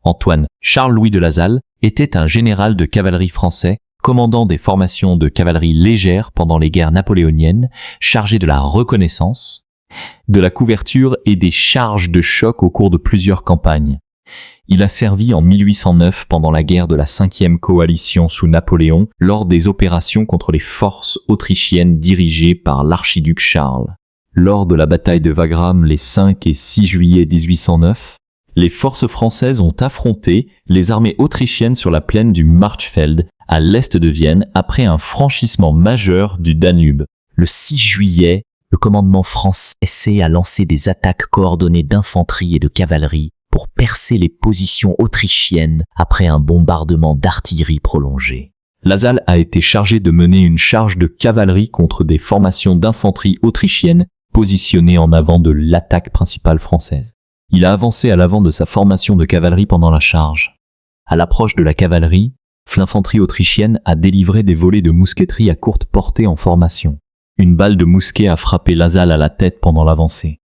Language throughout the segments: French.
Antoine Charles-Louis de Lasalle était un général de cavalerie français, commandant des formations de cavalerie légère pendant les guerres napoléoniennes, chargé de la reconnaissance, de la couverture et des charges de choc au cours de plusieurs campagnes. Il a servi en 1809 pendant la guerre de la 5e coalition sous Napoléon lors des opérations contre les forces autrichiennes dirigées par l'archiduc Charles. Lors de la bataille de Wagram les 5 et 6 juillet 1809, les forces françaises ont affronté les armées autrichiennes sur la plaine du Marchfeld, à l'est de Vienne, après un franchissement majeur du Danube. Le 6 juillet, le commandement français a lancé des attaques coordonnées d'infanterie et de cavalerie pour percer les positions autrichiennes après un bombardement d'artillerie prolongé. Lasalle a été chargé de mener une charge de cavalerie contre des formations d'infanterie autrichiennes positionnées en avant de l'attaque principale française. Il a avancé à l'avant de sa formation de cavalerie pendant la charge. À l'approche de la cavalerie, l'infanterie autrichienne a délivré des volées de mousqueterie à courte portée en formation. Une balle de mousquet a frappé Lasalle à la tête pendant l'avancée.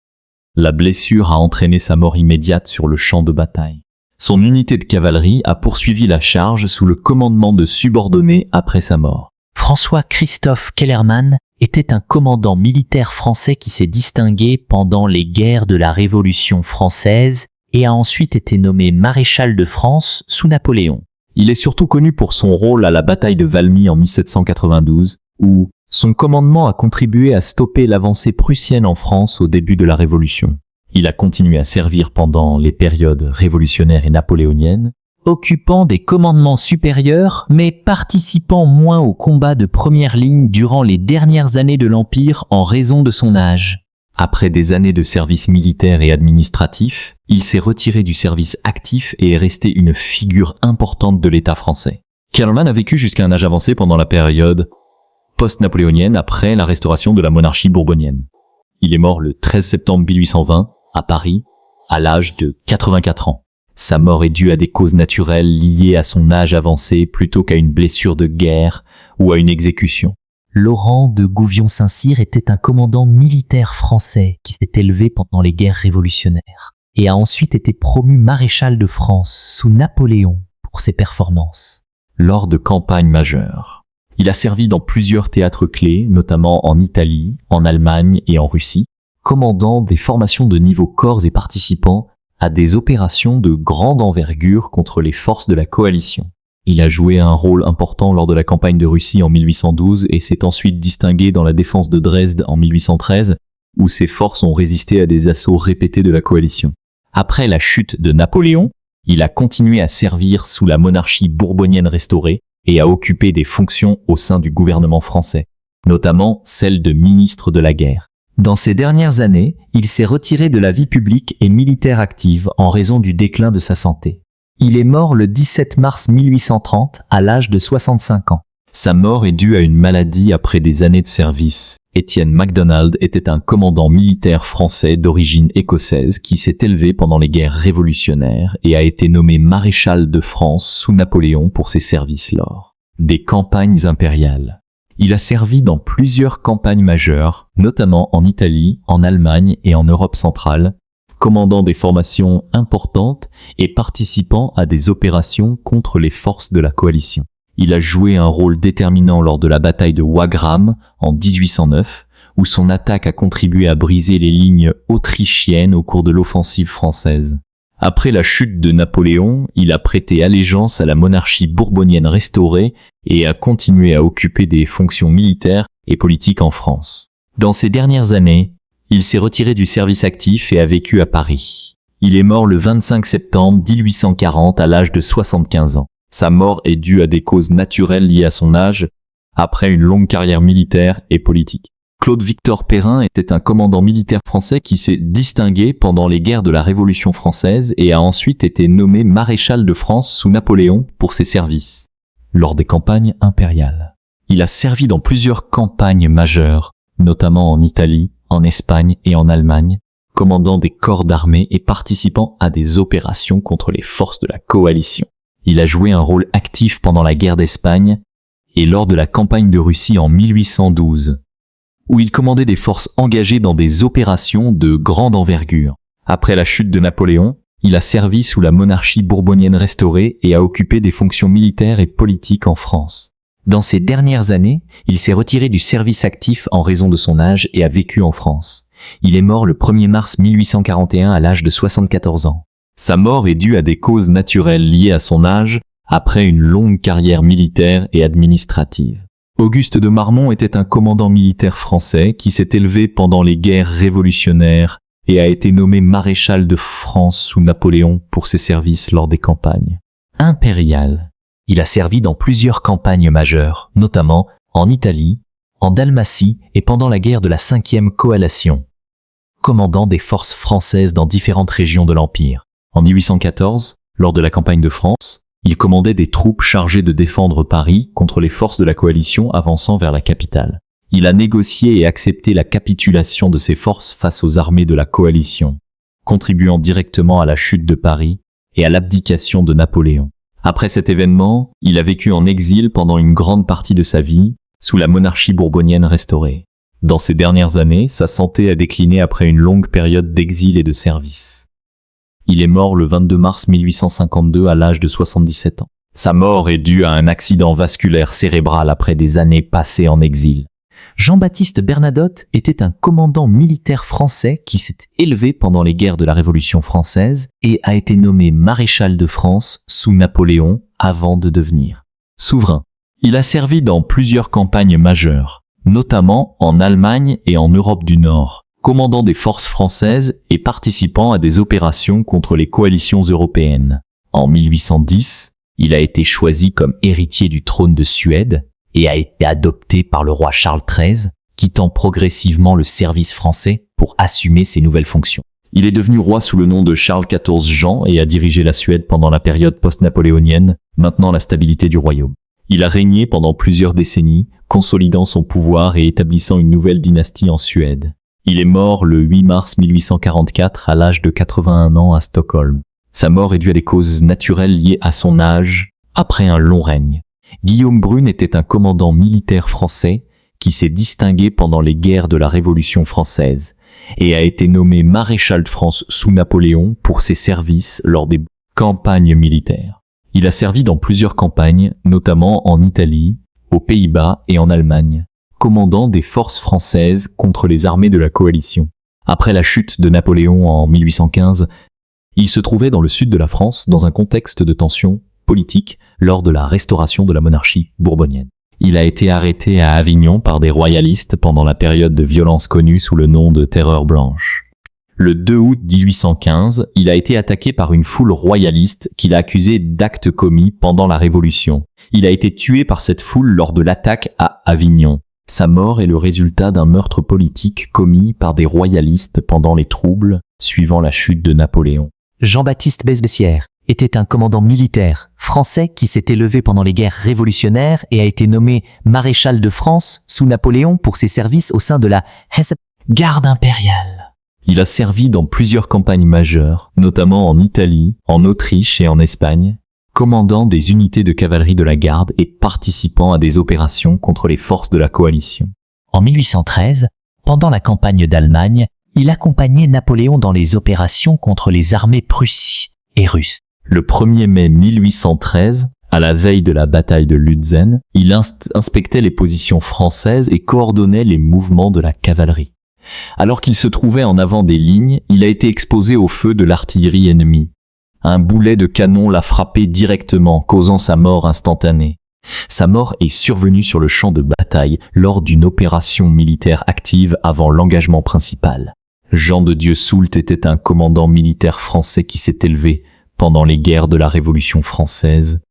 La blessure a entraîné sa mort immédiate sur le champ de bataille. Son unité de cavalerie a poursuivi la charge sous le commandement de subordonnés après sa mort. François-Christophe Kellermann était un commandant militaire français qui s'est distingué pendant les guerres de la Révolution française et a ensuite été nommé maréchal de France sous Napoléon. Il est surtout connu pour son rôle à la bataille de Valmy en 1792, où son commandement a contribué à stopper l'avancée prussienne en France au début de la Révolution. Il a continué à servir pendant les périodes révolutionnaires et napoléoniennes, occupant des commandements supérieurs, mais participant moins aux combats de première ligne durant les dernières années de l'Empire en raison de son âge. Après des années de service militaire et administratif, il s'est retiré du service actif et est resté une figure importante de l'État français. Kellermann a vécu jusqu'à un âge avancé pendant la période post-napoléonienne après la restauration de la monarchie bourbonienne. Il est mort le 13 septembre 1820 à Paris, à l'âge de 84 ans. Sa mort est due à des causes naturelles liées à son âge avancé plutôt qu'à une blessure de guerre ou à une exécution. Laurent de Gouvion-Saint-Cyr était un commandant militaire français qui s'est élevé pendant les guerres révolutionnaires et a ensuite été promu maréchal de France sous Napoléon pour ses performances. Lors de campagnes majeures, il a servi dans plusieurs théâtres clés, notamment en Italie, en Allemagne et en Russie, commandant des formations de niveau corps et participant à des opérations de grande envergure contre les forces de la coalition. Il a joué un rôle important lors de la campagne de Russie en 1812 et s'est ensuite distingué dans la défense de Dresde en 1813, où ses forces ont résisté à des assauts répétés de la coalition. Après la chute de Napoléon, il a continué à servir sous la monarchie bourbonienne restaurée et à occuper des fonctions au sein du gouvernement français, notamment celle de ministre de la guerre. Dans ces dernières années, il s'est retiré de la vie publique et militaire active en raison du déclin de sa santé. Il est mort le 17 mars 1830 à l'âge de 65 ans. Sa mort est due à une maladie après des années de service. Étienne MacDonald était un commandant militaire français d'origine écossaise qui s'est élevé pendant les guerres révolutionnaires et a été nommé maréchal de France sous Napoléon pour ses services lors des campagnes impériales. Il a servi dans plusieurs campagnes majeures, notamment en Italie, en Allemagne et en Europe centrale, commandant des formations importantes et participant à des opérations contre les forces de la coalition. Il a joué un rôle déterminant lors de la bataille de Wagram en 1809, où son attaque a contribué à briser les lignes autrichiennes au cours de l'offensive française. Après la chute de Napoléon, il a prêté allégeance à la monarchie bourbonienne restaurée et a continué à occuper des fonctions militaires et politiques en France. Dans ces dernières années, il s'est retiré du service actif et a vécu à Paris. Il est mort le 25 septembre 1840 à l'âge de 75 ans. Sa mort est due à des causes naturelles liées à son âge, après une longue carrière militaire et politique. Claude-Victor Perrin était un commandant militaire français qui s'est distingué pendant les guerres de la Révolution française et a ensuite été nommé maréchal de France sous Napoléon pour ses services lors des campagnes impériales. Il a servi dans plusieurs campagnes majeures, notamment en Italie, en Espagne et en Allemagne, commandant des corps d'armée et participant à des opérations contre les forces de la coalition. Il a joué un rôle actif pendant la guerre d'Espagne et lors de la campagne de Russie en 1812. Où il commandait des forces engagées dans des opérations de grande envergure. Après la chute de Napoléon, Il a servi sous la monarchie bourbonienne restaurée et a occupé des fonctions militaires et politiques en France. Dans ces dernières années, il s'est retiré du service actif en raison de son âge et a vécu en France. Il est mort le 1er mars 1841 à l'âge de 74 ans. Sa mort est due à des causes naturelles liées à son âge, après une longue carrière militaire et administrative. Auguste de Marmont était un commandant militaire français qui s'est élevé pendant les guerres révolutionnaires et a été nommé maréchal de France sous Napoléon pour ses services lors des campagnes impériales. Il a servi dans plusieurs campagnes majeures, notamment en Italie, en Dalmatie et pendant la guerre de la 5e coalition, commandant des forces françaises dans différentes régions de l'Empire. En 1814, lors de la campagne de France, il commandait des troupes chargées de défendre Paris contre les forces de la coalition avançant vers la capitale. Il a négocié et accepté la capitulation de ses forces face aux armées de la coalition, contribuant directement à la chute de Paris et à l'abdication de Napoléon. Après cet événement, il a vécu en exil pendant une grande partie de sa vie, sous la monarchie bourbonienne restaurée. Dans ces dernières années, sa santé a décliné après une longue période d'exil et de service. Il est mort le 22 mars 1852 à l'âge de 77 ans. Sa mort est due à un accident vasculaire cérébral après des années passées en exil. Jean-Baptiste Bernadotte était un commandant militaire français qui s'est élevé pendant les guerres de la Révolution française et a été nommé maréchal de France sous Napoléon avant de devenir souverain. Il a servi dans plusieurs campagnes majeures, notamment en Allemagne et en Europe du Nord, commandant des forces françaises et participant à des opérations contre les coalitions européennes. En 1810, il a été choisi comme héritier du trône de Suède et a été adopté par le roi Charles XIII, quittant progressivement le service français pour assumer ses nouvelles fonctions. Il est devenu roi sous le nom de Charles XIV Jean et a dirigé la Suède pendant la période post-napoléonienne, maintenant la stabilité du royaume. Il a régné pendant plusieurs décennies, consolidant son pouvoir et établissant une nouvelle dynastie en Suède. Il est mort le 8 mars 1844 à l'âge de 81 ans à Stockholm. Sa mort est due à des causes naturelles liées à son âge, après un long règne. Guillaume Brune était un commandant militaire français qui s'est distingué pendant les guerres de la Révolution française et a été nommé maréchal de France sous Napoléon pour ses services lors des campagnes militaires. Il a servi dans plusieurs campagnes, notamment en Italie, aux Pays-Bas et en Allemagne, commandant des forces françaises contre les armées de la coalition. Après la chute de Napoléon en 1815, il se trouvait dans le sud de la France dans un contexte de tension politique lors de la restauration de la monarchie bourbonienne. Il a été arrêté à Avignon par des royalistes pendant la période de violence connue sous le nom de Terreur blanche. Le 2 août 1815, il a été attaqué par une foule royaliste qu'il a accusé d'actes commis pendant la Révolution. Il a été tué par cette foule lors de l'attaque à Avignon. Sa mort est le résultat d'un meurtre politique commis par des royalistes pendant les troubles suivant la chute de Napoléon. Jean-Baptiste Besbessière était un commandant militaire français qui s'est élevé pendant les guerres révolutionnaires et a été nommé maréchal de France sous Napoléon pour ses services au sein de la garde impériale. Il a servi dans plusieurs campagnes majeures, notamment en Italie, en Autriche et en Espagne, commandant des unités de cavalerie de la garde et participant à des opérations contre les forces de la coalition. En 1813, pendant la campagne d'Allemagne, il accompagnait Napoléon dans les opérations contre les armées prussiennes et russes. Le 1er mai 1813, à la veille de la bataille de Lutzen, il inspectait les positions françaises et coordonnait les mouvements de la cavalerie. Alors qu'il se trouvait en avant des lignes, il a été exposé au feu de l'artillerie ennemie. Un boulet de canon l'a frappé directement, causant sa mort instantanée. Sa mort est survenue sur le champ de bataille lors d'une opération militaire active avant l'engagement principal. Jean de Dieu Soult était un commandant militaire français qui s'est élevé pendant les guerres de la Révolution française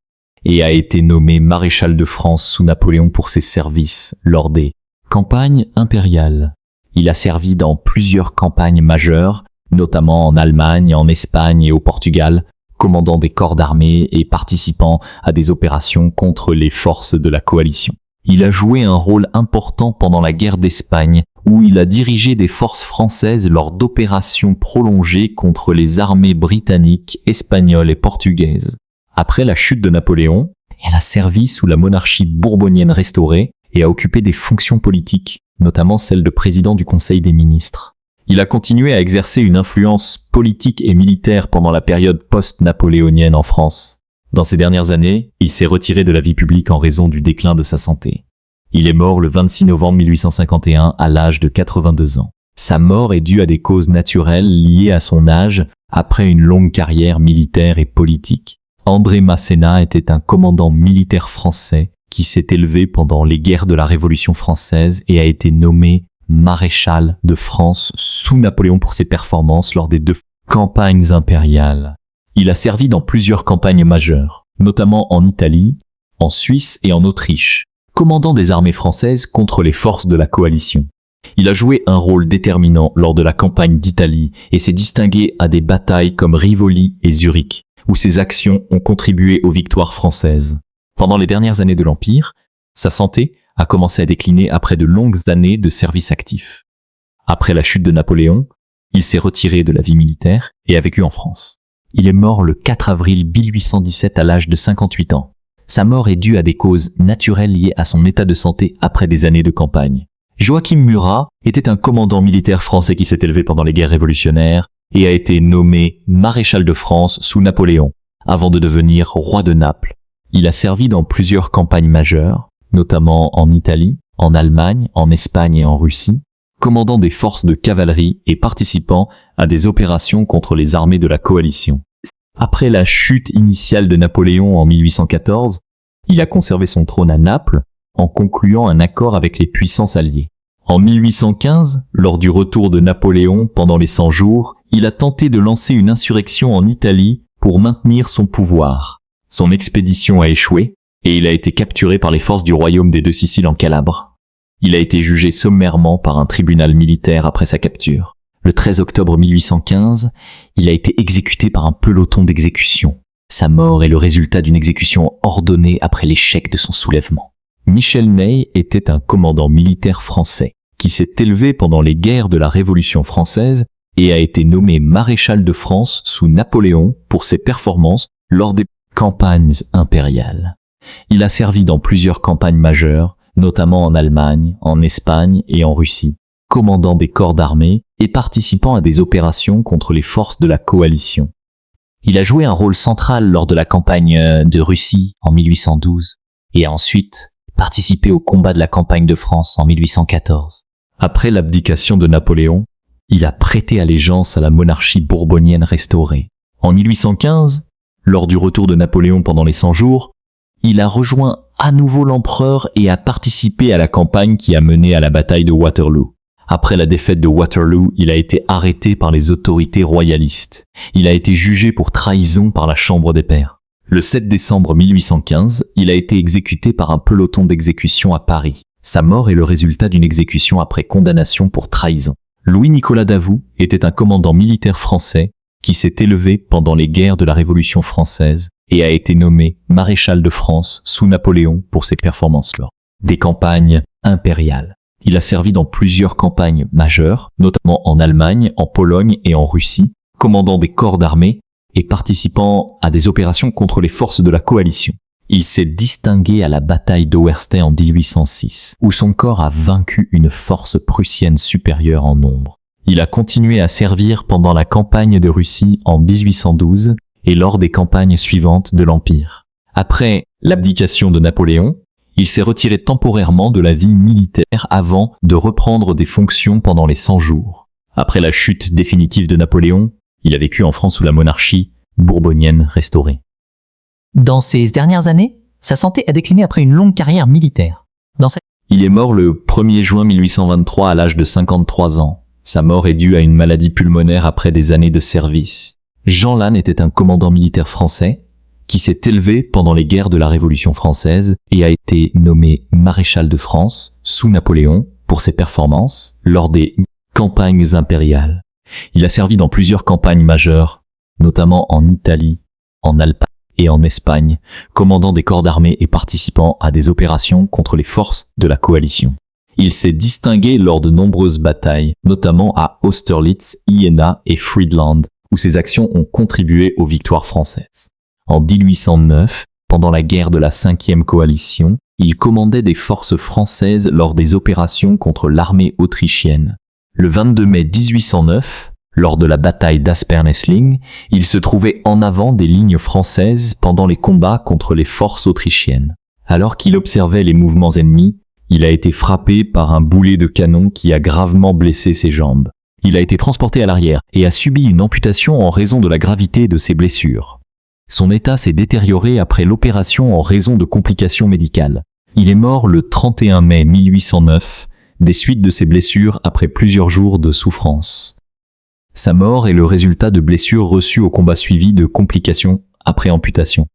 et a été nommé maréchal de France sous Napoléon pour ses services lors des campagnes impériales. Il a servi dans plusieurs campagnes majeures, notamment en Allemagne, en Espagne et au Portugal, commandant des corps d'armée et participant à des opérations contre les forces de la coalition. Il a joué un rôle important pendant la guerre d'Espagne, où il a dirigé des forces françaises lors d'opérations prolongées contre les armées britanniques, espagnoles et portugaises. Après la chute de Napoléon, il a servi sous la monarchie bourbonienne restaurée et a occupé des fonctions politiques, notamment celle de président du Conseil des ministres. Il a continué à exercer une influence politique et militaire pendant la période post-napoléonienne en France. Dans ces dernières années, il s'est retiré de la vie publique en raison du déclin de sa santé. Il est mort le 26 novembre 1851 à l'âge de 82 ans. Sa mort est due à des causes naturelles liées à son âge après une longue carrière militaire et politique. André Masséna était un commandant militaire français qui s'est élevé pendant les guerres de la Révolution française et a été nommé maréchal de France sous Napoléon pour ses performances lors des 2 campagnes impériales. Il a servi dans plusieurs campagnes majeures, notamment en Italie, en Suisse et en Autriche, commandant des armées françaises contre les forces de la coalition. Il a joué un rôle déterminant lors de la campagne d'Italie et s'est distingué à des batailles comme Rivoli et Zurich, où ses actions ont contribué aux victoires françaises. Pendant les dernières années de l'Empire, sa santé a commencé à décliner après de longues années de service actif. Après la chute de Napoléon, il s'est retiré de la vie militaire et a vécu en France. Il est mort le 4 avril 1817 à l'âge de 58 ans. Sa mort est due à des causes naturelles liées à son état de santé après des années de campagne. Joachim Murat était un commandant militaire français qui s'est élevé pendant les guerres révolutionnaires et a été nommé maréchal de France sous Napoléon, avant de devenir roi de Naples. Il a servi dans plusieurs campagnes majeures, notamment en Italie, en Allemagne, en Espagne et en Russie, commandant des forces de cavalerie et participant à des opérations contre les armées de la coalition. Après la chute initiale de Napoléon en 1814, il a conservé son trône à Naples en concluant un accord avec les puissances alliées. En 1815, lors du retour de Napoléon pendant les 100 jours, il a tenté de lancer une insurrection en Italie pour maintenir son pouvoir. Son expédition a échoué et il a été capturé par les forces du royaume des 2 Siciles en Calabre. Il a été jugé sommairement par un tribunal militaire après sa capture. Le 13 octobre 1815, il a été exécuté par un peloton d'exécution. Sa mort est le résultat d'une exécution ordonnée après l'échec de son soulèvement. Michel Ney était un commandant militaire français qui s'est élevé pendant les guerres de la Révolution française et a été nommé maréchal de France sous Napoléon pour ses performances lors des campagnes impériales. Il a servi dans plusieurs campagnes majeures, notamment en Allemagne, en Espagne et en Russie, commandant des corps d'armée et participant à des opérations contre les forces de la coalition. Il a joué un rôle central lors de la campagne de Russie en 1812 et a ensuite participé au combat de la campagne de France en 1814. Après l'abdication de Napoléon, il a prêté allégeance à la monarchie bourbonienne restaurée. En 1815, lors du retour de Napoléon pendant les 100 jours, il a rejoint à nouveau l'empereur et a participé à la campagne qui a mené à la bataille de Waterloo. Après la défaite de Waterloo, il a été arrêté par les autorités royalistes. Il a été jugé pour trahison par la Chambre des Pairs. Le 7 décembre 1815, il a été exécuté par un peloton d'exécution à Paris. Sa mort est le résultat d'une exécution après condamnation pour trahison. Louis-Nicolas Davout était un commandant militaire français qui s'est élevé pendant les guerres de la Révolution française et a été nommé maréchal de France sous Napoléon pour ses performances lors des campagnes impériales. Il a servi dans plusieurs campagnes majeures, notamment en Allemagne, en Pologne et en Russie, commandant des corps d'armée et participant à des opérations contre les forces de la coalition. Il s'est distingué à la bataille d'Auerstedt en 1806, où son corps a vaincu une force prussienne supérieure en nombre. Il a continué à servir pendant la campagne de Russie en 1812 et lors des campagnes suivantes de l'Empire. Après l'abdication de Napoléon, il s'est retiré temporairement de la vie militaire avant de reprendre des fonctions pendant les 100 jours. Après la chute définitive de Napoléon, il a vécu en France sous la monarchie bourbonienne restaurée. Dans ces dernières années, sa santé a décliné après une longue carrière militaire. Il est mort le 1er juin 1823 à l'âge de 53 ans. Sa mort est due à une maladie pulmonaire après des années de service. Jean Lannes était un commandant militaire français qui s'est élevé pendant les guerres de la Révolution française et a été nommé maréchal de France sous Napoléon pour ses performances lors des campagnes impériales. Il a servi dans plusieurs campagnes majeures, notamment en Italie, en Alpes et en Espagne, commandant des corps d'armée et participant à des opérations contre les forces de la coalition. Il s'est distingué lors de nombreuses batailles, notamment à Austerlitz, Iéna et Friedland, où ses actions ont contribué aux victoires françaises. En 1809, pendant la guerre de la 5e coalition, il commandait des forces françaises lors des opérations contre l'armée autrichienne. Le 22 mai 1809, lors de la bataille d'Aspern-Essling, il se trouvait en avant des lignes françaises pendant les combats contre les forces autrichiennes. Alors qu'il observait les mouvements ennemis, il a été frappé par un boulet de canon qui a gravement blessé ses jambes. Il a été transporté à l'arrière et a subi une amputation en raison de la gravité de ses blessures. Son état s'est détérioré après l'opération en raison de complications médicales. Il est mort le 31 mai 1809 des suites de ses blessures après plusieurs jours de souffrance. Sa mort est le résultat de blessures reçues au combat suivi de complications après amputation.